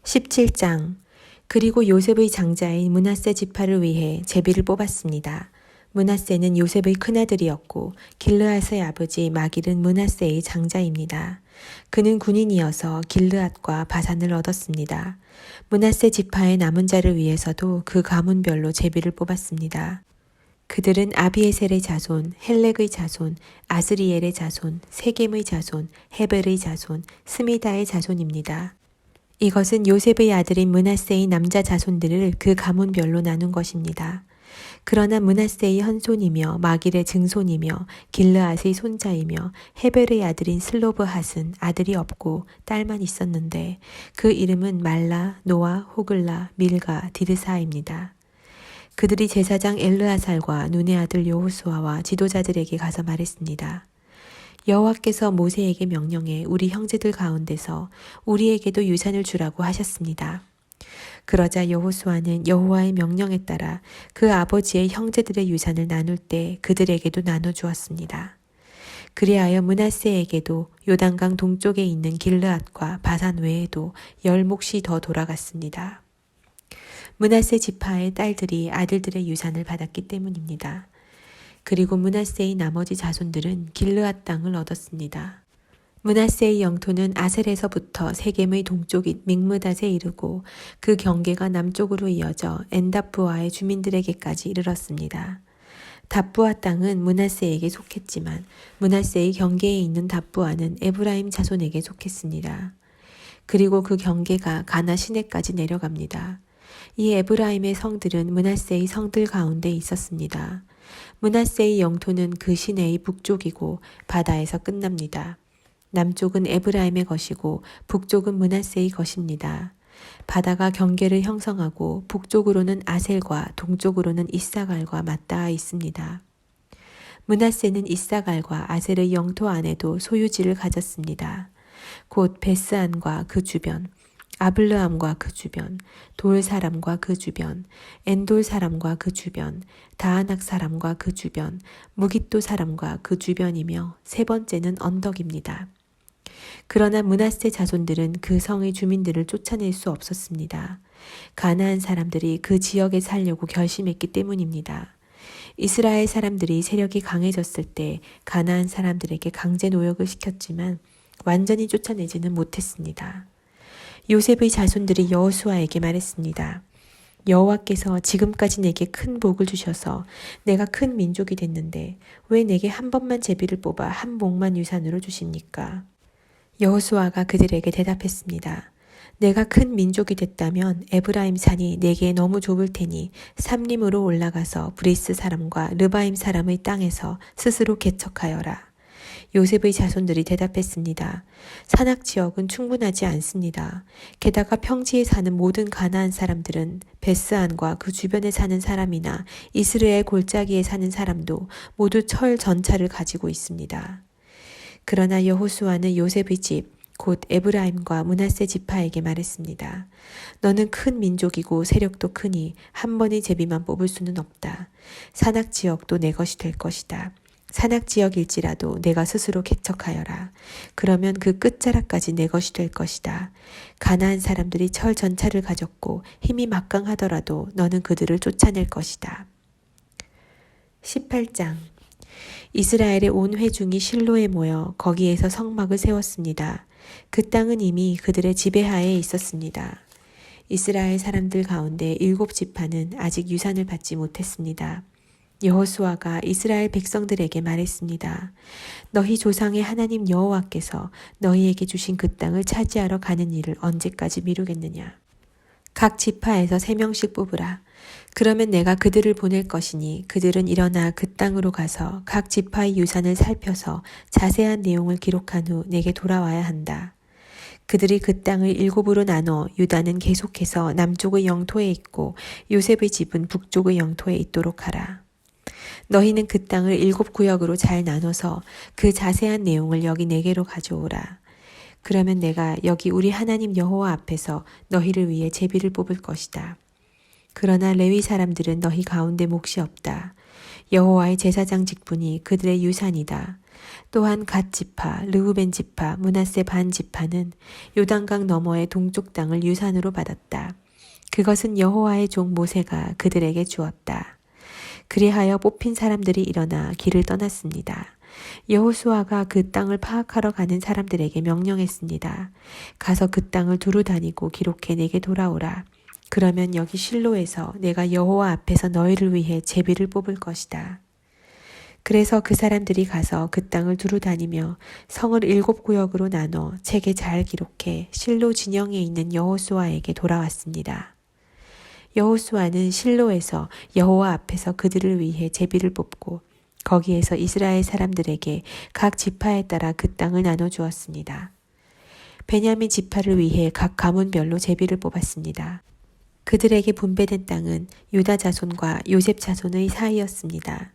17장. 그리고 요셉의 장자인 므낫세 지파를 위해 제비를 뽑았습니다. 므낫세는 요셉의 큰아들이었고 길르앗의 아버지 마길은 므낫세의 장자입니다. 그는 군인이어서 길르앗과 바산을 얻었습니다. 므낫세 지파의 남은 자를 위해서도 그 가문별로 제비를 뽑았습니다. 그들은 아비에셀의 자손, 헬렉의 자손, 아스리엘의 자손, 세겜의 자손, 헤벨의 자손, 스미다의 자손입니다. 이것은 요셉의 아들인 므낫세의 남자 자손들을 그 가문별로 나눈 것입니다. 그러나 므낫세의 현손이며 마길의 증손이며 길르앗의 손자이며 헤벨의 아들인 슬로브핫은 아들이 없고 딸만 있었는데 그 이름은 말라, 노아, 호글라, 밀가, 디르사입니다. 그들이 제사장 엘르아살과 눈의 아들 여호수아와 지도자들에게 가서 말했습니다. 여호와께서 모세에게 명령해 우리 형제들 가운데서 우리에게도 유산을 주라고 하셨습니다. 그러자 여호수아는 여호와의 명령에 따라 그 아버지의 형제들의 유산을 나눌 때 그들에게도 나눠주었습니다. 그리하여 므낫세에게도 요단강 동쪽에 있는 길르앗과 바산 외에도 10몫이 더 돌아갔습니다. 므낫세 지파의 딸들이 아들들의 유산을 받았기 때문입니다. 그리고 므낫세의 나머지 자손들은 길르앗 땅을 얻었습니다. 므낫세의 영토는 아셀에서부터 세겜의 동쪽인 믹므닷에 이르고 그 경계가 남쪽으로 이어져 엔답부아의 주민들에게까지 이르렀습니다. 답부아 땅은 므낫세에게 속했지만 므낫세의 경계에 있는 답부아는 에브라임 자손에게 속했습니다. 그리고 그 경계가 가나 시내까지 내려갑니다. 이 에브라임의 성들은 므낫세의 성들 가운데 있었습니다. 므낫세의 영토는 그 시내의 북쪽이고 바다에서 끝납니다. 남쪽은 에브라임의 것이고 북쪽은 므낫세의 것입니다. 바다가 경계를 형성하고 북쪽으로는 아셀과 동쪽으로는 이사갈과 맞닿아 있습니다. 므낫세는 이사갈과 아셀의 영토 안에도 소유지를 가졌습니다. 곧 베스안과 그 주변, 아블르함과 그 주변, 돌 사람과 그 주변, 엔돌 사람과 그 주변, 다하낙 사람과 그 주변, 무깃도 사람과 그 주변이며 세 번째는 언덕입니다. 그러나 므낫세 자손들은 그 성의 주민들을 쫓아낼 수 없었습니다. 가나안 사람들이 그 지역에 살려고 결심했기 때문입니다. 이스라엘 사람들이 세력이 강해졌을 때 가나안 사람들에게 강제 노역을 시켰지만 완전히 쫓아내지는 못했습니다. 요셉의 자손들이 여호수아에게 말했습니다. 여호와께서 지금까지 내게 큰 복을 주셔서 내가 큰 민족이 됐는데 왜 내게 한 번만 제비를 뽑아 한 몫만 유산으로 주십니까? 여호수아가 그들에게 대답했습니다. 내가 큰 민족이 됐다면 에브라임 산이 내게 너무 좁을 테니 삼림으로 올라가서 브리스 사람과 르바임 사람의 땅에서 스스로 개척하여라. 요셉의 자손들이 대답했습니다. 산악 지역은 충분하지 않습니다. 게다가 평지에 사는 모든 가나안 사람들은 베스안과 그 주변에 사는 사람이나 이스라엘 골짜기에 사는 사람도 모두 철 전차를 가지고 있습니다. 그러나 여호수아는 요셉의 집, 곧 에브라임과 므낫세 지파에게 말했습니다. 너는 큰 민족이고 세력도 크니 한 번의 제비만 뽑을 수는 없다. 산악 지역도 내 것이 될 것이다. 산악 지역일지라도 내가 스스로 개척하여라. 그러면 그 끝자락까지 내 것이 될 것이다. 가나안 사람들이 철 전차를 가졌고 힘이 막강하더라도 너는 그들을 쫓아낼 것이다. 18장. 이스라엘의 온 회중이 실로에 모여 거기에서 성막을 세웠습니다. 그 땅은 이미 그들의 지배하에 있었습니다. 이스라엘 사람들 가운데 7지파는 아직 유산을 받지 못했습니다. 여호수아가 이스라엘 백성들에게 말했습니다. 너희 조상의 하나님 여호와께서 너희에게 주신 그 땅을 차지하러 가는 일을 언제까지 미루겠느냐. 각 지파에서 3명씩 뽑으라. 그러면 내가 그들을 보낼 것이니 그들은 일어나 그 땅으로 가서 각 지파의 유산을 살펴서 자세한 내용을 기록한 후 내게 돌아와야 한다. 그들이 그 땅을 7으로 나눠 유다는 계속해서 남쪽의 영토에 있고 요셉의 집은 북쪽의 영토에 있도록 하라. 너희는 그 땅을 7구역으로 잘 나눠서 그 자세한 내용을 여기 내게로 가져오라. 그러면 내가 여기 우리 하나님 여호와 앞에서 너희를 위해 제비를 뽑을 것이다. 그러나 레위 사람들은 너희 가운데 몫이 없다. 여호와의 제사장 직분이 그들의 유산이다. 또한 갓 지파, 르우벤 지파, 므낫세 반 지파는 요단강 너머의 동쪽 땅을 유산으로 받았다. 그것은 여호와의 종 모세가 그들에게 주었다. 그리하여 뽑힌 사람들이 일어나 길을 떠났습니다. 여호수아가 그 땅을 파악하러 가는 사람들에게 명령했습니다. 가서 그 땅을 두루 다니고 기록해 내게 돌아오라. 그러면 여기 실로에서 내가 여호와 앞에서 너희를 위해 제비를 뽑을 것이다. 그래서 그 사람들이 가서 그 땅을 두루 다니며 성을 7구역으로 나눠 책에 잘 기록해 실로 진영에 있는 여호수아에게 돌아왔습니다. 여호수아는 실로에서 여호와 앞에서 그들을 위해 제비를 뽑고 거기에서 이스라엘 사람들에게 각 지파에 따라 그 땅을 나눠 주었습니다. 베냐민 지파를 위해 각 가문별로 제비를 뽑았습니다. 그들에게 분배된 땅은 유다 자손과 요셉 자손의 사이였습니다.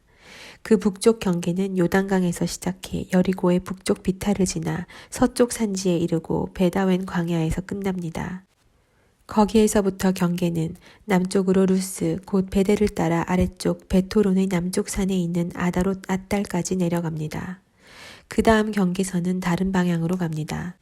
그 북쪽 경계는 요단강에서 시작해 여리고의 북쪽 비탈을 지나 서쪽 산지에 이르고 베다웬 광야에서 끝납니다. 거기에서부터 경계는 남쪽으로 루스 곧 베델을 따라 아래쪽 베토론의 남쪽 산에 있는 아다롯 앗달까지 내려갑니다. 그 다음 경계선은 다른 방향으로 갑니다.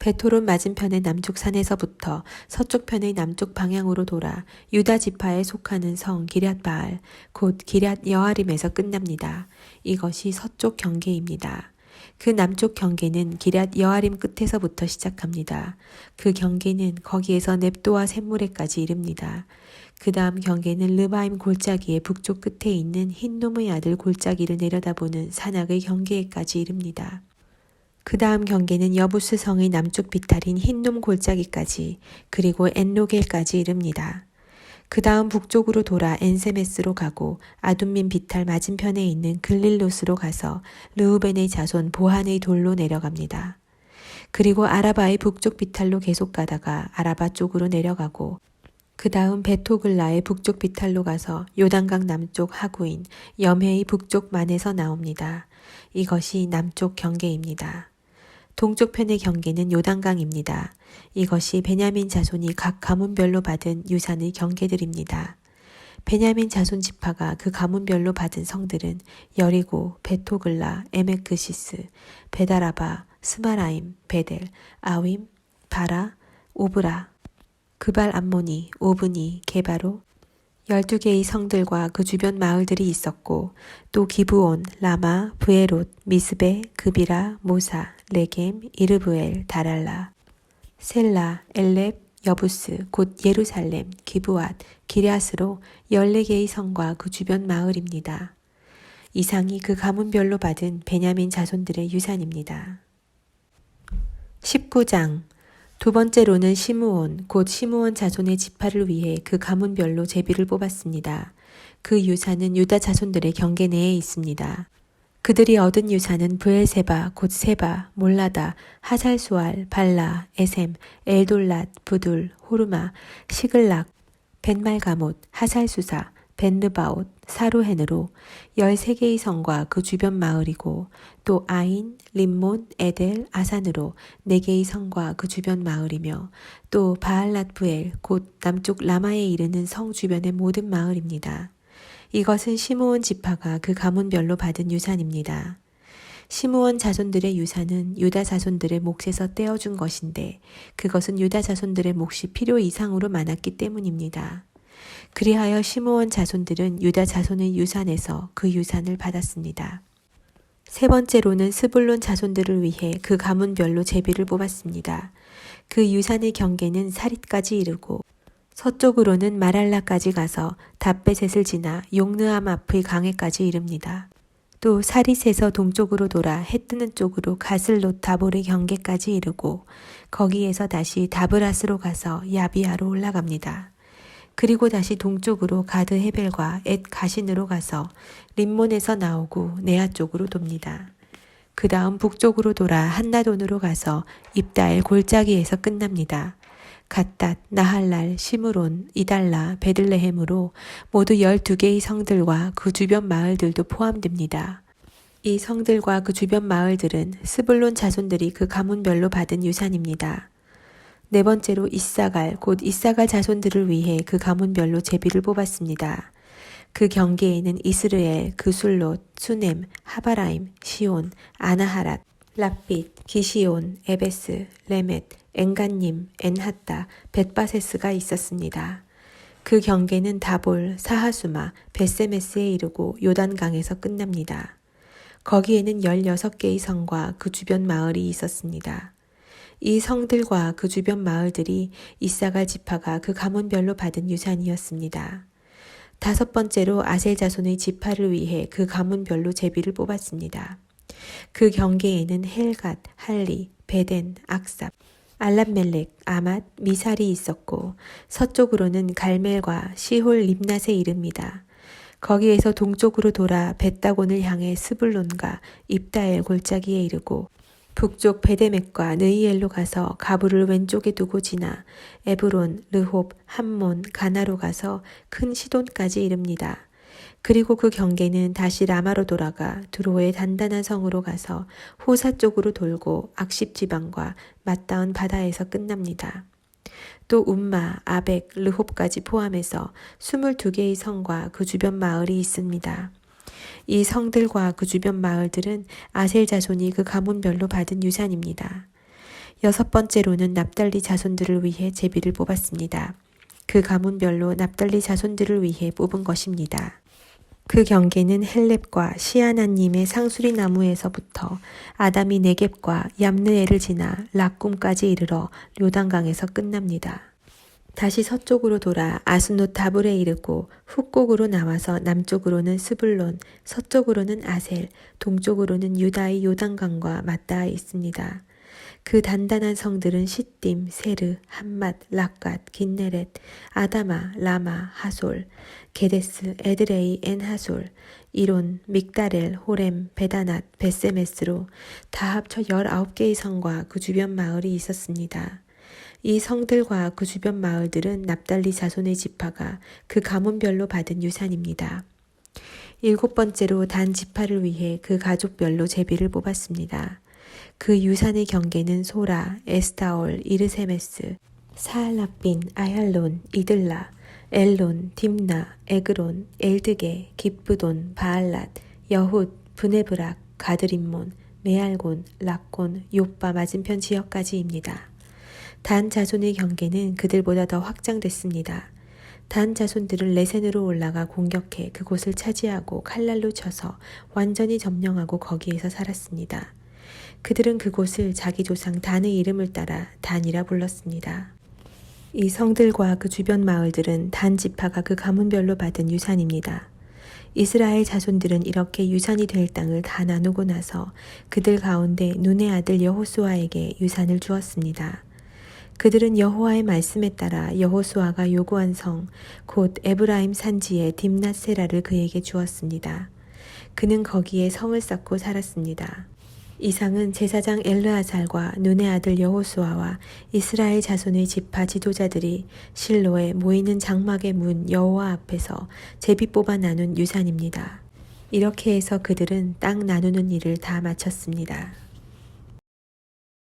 베토론 맞은편의 남쪽 산에서부터 서쪽 편의 남쪽 방향으로 돌아 유다 지파에 속하는 성 기럇 바알 곧 기럇 여아림에서 끝납니다. 이것이 서쪽 경계입니다. 그 남쪽 경계는 기럇 여아림 끝에서부터 시작합니다. 그 경계는 거기에서 넵도와 샘무레까지 이릅니다. 그 다음 경계는 르바임 골짜기의 북쪽 끝에 있는 흰놈의 아들 골짜기를 내려다보는 산악의 경계에까지 이릅니다. 그 다음 경계는 여부스 성의 남쪽 비탈인 흰놈 골짜기까지 그리고 엔로겔까지 이릅니다. 그 다음 북쪽으로 돌아 엔세메스로 가고 아둠민 비탈 맞은편에 있는 글릴롯으로 가서 르우벤의 자손 보한의 돌로 내려갑니다. 그리고 아라바의 북쪽 비탈로 계속 가다가 아라바 쪽으로 내려가고 그 다음 베토글라의 북쪽 비탈로 가서 요단강 남쪽 하구인 염해의 북쪽 만에서 나옵니다. 이것이 남쪽 경계입니다. 동쪽편의 경계는 요단강입니다. 이것이 베냐민 자손이 각 가문별로 받은 유산의 경계들입니다. 베냐민 자손 지파가 그 가문별로 받은 성들은 여리고, 베토글라, 에메크시스, 베다라바, 스마라임, 베델, 아윈, 바라, 오브라, 그발 암모니, 오브니, 게바로 12개의 성들과 그 주변 마을들이 있었고 또 기브온, 라마, 브에롯, 미스베, 그비라, 모사, 레겜, 이르브엘, 다랄라, 셀라, 엘렙, 여부스, 곧 예루살렘, 기브앗, 기럇으로 14개의 성과 그 주변 마을입니다. 이상이 그 가문별로 받은 베냐민 자손들의 유산입니다. 19장 두 번째로는 시므온, 곧 시므온 자손의 지파를 위해 그 가문별로 제비를 뽑았습니다. 그 유산은 유다 자손들의 경계 내에 있습니다. 그들이 얻은 유산은 브엘세바, 곧 세바, 몰라다, 하살수알, 발라, 에셈, 엘돌랏, 부둘, 호르마, 시글락, 벤말가못, 하살수사, 벤르바옷, 사루헨으로 13개의 성과 그 주변 마을이고 또 아인, 림몬, 에델, 아산으로 4개의 성과 그 주변 마을이며 또 바알랏브엘 곧 남쪽 라마에 이르는 성 주변의 모든 마을입니다. 이것은 시므온 지파가 그 가문별로 받은 유산입니다. 시므온 자손들의 유산은 유다 자손들의 몫에서 떼어준 것인데 그것은 유다 자손들의 몫이 필요 이상으로 많았기 때문입니다. 그리하여 시므온 자손들은 유다 자손의 유산에서 그 유산을 받았습니다. 세 번째로는 스불론 자손들을 위해 그 가문별로 제비를 뽑았습니다. 그 유산의 경계는 사릿까지 이르고 서쪽으로는 마랄라까지 가서 답베셋을 지나 용느암 앞의 강에까지 이릅니다. 또 사릿에서 동쪽으로 돌아 해 뜨는 쪽으로 가슬롯 다볼의 경계까지 이르고 거기에서 다시 다브라스로 가서 야비아로 올라갑니다. 그리고 다시 동쪽으로 가드 헤벨과 엣 가신으로 가서 림몬에서 나오고 네아 쪽으로 돕니다. 그 다음 북쪽으로 돌아 한나돈으로 가서 입다엘 골짜기에서 끝납니다. 갓닷, 나할랄, 시므론, 이달라, 베들레헴으로 모두 12개의 성들과 그 주변 마을들도 포함됩니다. 이 성들과 그 주변 마을들은 스불론 자손들이 그 가문별로 받은 유산입니다. 네 번째로 이사갈, 곧 이사갈 자손들을 위해 그 가문별로 제비를 뽑았습니다. 그 경계에는 이스르엘, 그술롯, 수넴, 하바라임, 시온, 아나하랏, 랍빗, 기시온, 에베스, 레멧, 엔간님, 엔하따, 벳바세스가 있었습니다. 그 경계는 다볼, 사하수마, 벳세메스에 이르고 요단강에서 끝납니다. 거기에는 16개의 성과 그 주변 마을이 있었습니다. 이 성들과 그 주변 마을들이 이사갈 지파가 그 가문별로 받은 유산이었습니다. 5번째로 아셀 자손의 지파를 위해 그 가문별로 제비를 뽑았습니다. 그 경계에는 헬갓, 할리, 베덴, 악삽, 알람멜렉, 아맛, 미살이 있었고 서쪽으로는 갈멜과 시홀 립낫에 이릅니다. 거기에서 동쪽으로 돌아 벳다곤을 향해 스불론과 입다엘 골짜기에 이르고 북쪽 베데멕과 느이엘로 가서 가부를 왼쪽에 두고 지나 에브론, 르홉, 함몬, 가나로 가서 큰 시돈까지 이릅니다. 그리고 그 경계는 다시 라마로 돌아가 두로의 단단한 성으로 가서 호사 쪽으로 돌고 악십 지방과 맞닿은 바다에서 끝납니다. 또 움마, 아벡, 르홉까지 포함해서 22개의 성과 그 주변 마을이 있습니다. 이 성들과 그 주변 마을들은 아셀 자손이 그 가문별로 받은 유산입니다. 6번째로는 납달리 자손들을 위해 제비를 뽑았습니다. 그 가문별로 납달리 자손들을 위해 뽑은 것입니다. 그 경계는 헬렙과 시아나님의 상수리 나무에서부터 아담이 네겝과 얌느엘을 지나 락꿈까지 이르러 요단강에서 끝납니다. 다시 서쪽으로 돌아 아스노 다불에 이르고 훅곡으로 나와서 남쪽으로는 스불론, 서쪽으로는 아셀, 동쪽으로는 유다의 요단강과 맞닿아 있습니다. 그 단단한 성들은 시딤, 세르, 함맛, 락갓, 긴네렛, 아다마, 라마, 하솔, 게데스, 에드레이, 엔하솔, 이론, 믹다렐, 호렘, 베다낫, 벳세메스로 다 합쳐 19개의 성과 그 주변 마을이 있었습니다. 이 성들과 그 주변 마을들은 납달리 자손의 지파가 그 가문별로 받은 유산입니다. 7번째로 단 지파를 위해 그 가족별로 제비를 뽑았습니다. 그 유산의 경계는 소라, 에스타올, 이르세메스, 사알라빈, 아얄론, 이들라, 엘론, 딤나, 에그론, 엘드게, 기브돈, 바알랏, 여훗, 브네브락, 가드림몬, 메알곤, 락곤, 요빠 맞은편 지역까지입니다. 단 자손의 경계는 그들보다 더 확장됐습니다. 단 자손들은 레센으로 올라가 공격해 그곳을 차지하고 칼날로 쳐서 완전히 점령하고 거기에서 살았습니다. 그들은 그곳을 자기 조상 단의 이름을 따라 단이라 불렀습니다. 이 성들과 그 주변 마을들은 단 지파가 그 가문별로 받은 유산입니다. 이스라엘 자손들은 이렇게 유산이 될 땅을 다 나누고 나서 그들 가운데 눈의 아들 여호수아에게 유산을 주었습니다. 그들은 여호와의 말씀에 따라 여호수아가 요구한 성, 곧 에브라임 산지의 딥낫세라를 그에게 주었습니다. 그는 거기에 성을 쌓고 살았습니다. 이상은 제사장 엘르아살과 눈의 아들 여호수아와 이스라엘 자손의 지파 지도자들이 실로에 모이는 장막의 문 여호와 앞에서 제비 뽑아 나눈 유산입니다. 이렇게 해서 그들은 땅 나누는 일을 다 마쳤습니다.